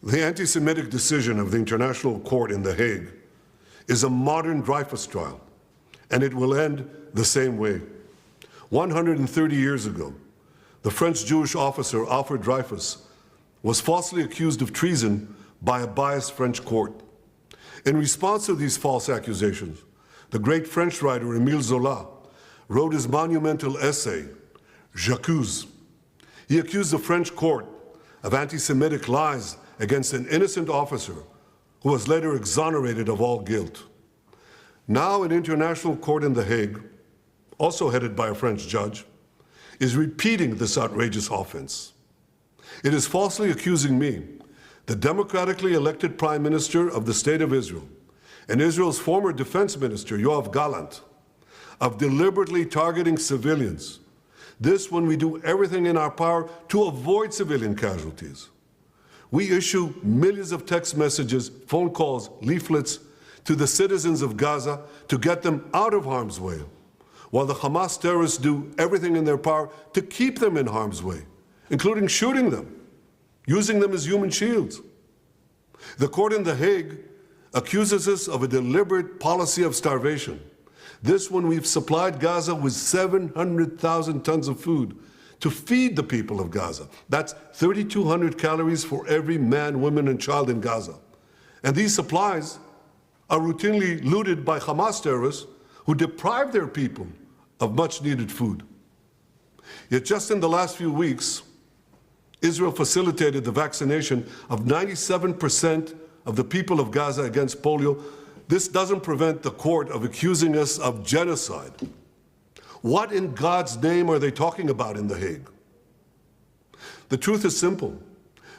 The anti-Semitic decision of the International Court in The Hague is a modern Dreyfus trial, and it will end the same way. 130 years ago, the French Jewish officer Alfred Dreyfus was falsely accused of treason by a biased French court. In response to these false accusations, the great French writer Émile Zola wrote his monumental essay, J'accuse. He accused the French court of anti-Semitic lies against an innocent officer who was later exonerated of all guilt. Now an international court in The Hague, also headed by a French judge, is repeating this outrageous offense. It is falsely accusing me, the democratically elected Prime Minister of the State of Israel, and Israel's former Defense Minister, Yoav Gallant, of deliberately targeting civilians. This when we do everything in our power to avoid civilian casualties. We issue millions of text messages, phone calls, leaflets to the citizens of Gaza to get them out of harm's way, while the Hamas terrorists do everything in their power to keep them in harm's way, including shooting them, using them as human shields. The court in The Hague accuses us of a deliberate policy of starvation. This when we've supplied Gaza with 700,000 tons of food to feed the people of Gaza. That's 3,200 calories for every man, woman, and child in Gaza. And these supplies are routinely looted by Hamas terrorists who deprive their people of much-needed food. Yet just in the last few weeks, Israel facilitated the vaccination of 97% of the people of Gaza against polio. This doesn't prevent the court of accusing us of genocide. What in God's name are they talking about in The Hague? The truth is simple.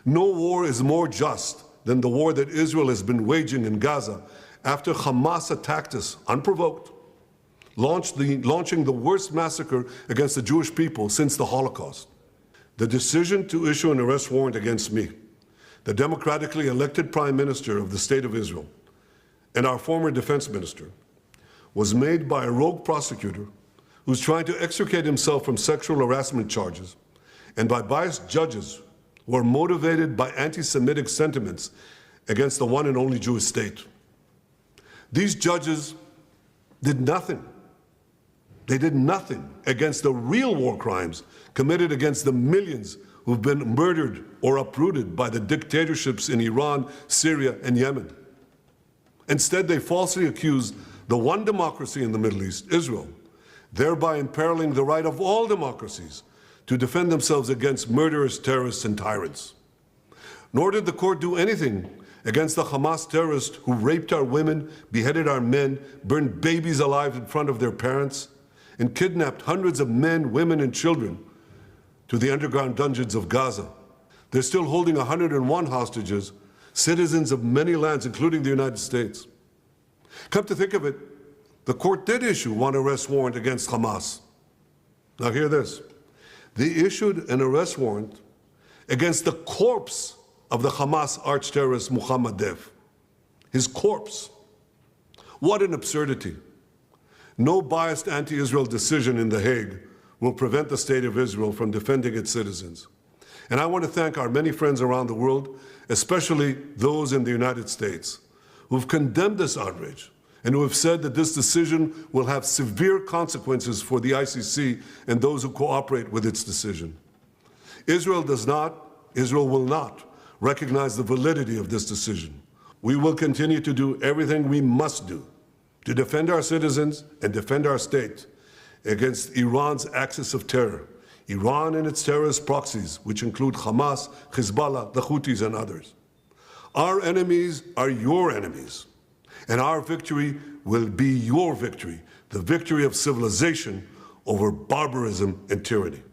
No war is more just than the war that Israel has been waging in Gaza after Hamas attacked us unprovoked, launching the worst massacre against the Jewish people since the Holocaust. The decision to issue an arrest warrant against me, the democratically elected Prime Minister of the State of Israel, and our former Defense Minister, was made by a rogue prosecutor who's trying to extricate himself from sexual harassment charges, and by biased judges who are motivated by anti-Semitic sentiments against the one and only Jewish state. These judges did nothing. They did nothing against the real war crimes committed against the millions who've been murdered or uprooted by the dictatorships in Iran, Syria, and Yemen. Instead, they falsely accused the one democracy in the Middle East, Israel, thereby imperiling the right of all democracies to defend themselves against murderous terrorists and tyrants. Nor did the court do anything against the Hamas terrorists who raped our women, beheaded our men, burned babies alive in front of their parents, and kidnapped hundreds of men, women, and children to the underground dungeons of Gaza. They're still holding 101 hostages, citizens of many lands, including the United States. Come to think of it, the court did issue one arrest warrant against Hamas. Now hear this. They issued an arrest warrant against the corpse of the Hamas arch-terrorist Mohammed Dev. His corpse. What an absurdity. No biased anti-Israel decision in The Hague will prevent the State of Israel from defending its citizens. And I want to thank our many friends around the world, especially those in the United States, who've condemned this outrage and who have said that this decision will have severe consequences for the ICC and those who cooperate with its decision. Israel will not recognize the validity of this decision. We will continue to do everything we must do to defend our citizens and defend our state against Iran's axis of terror, Iran and its terrorist proxies, which include Hamas, Hezbollah, the Houthis, and others. Our enemies are your enemies, and our victory will be your victory, the victory of civilization over barbarism and tyranny.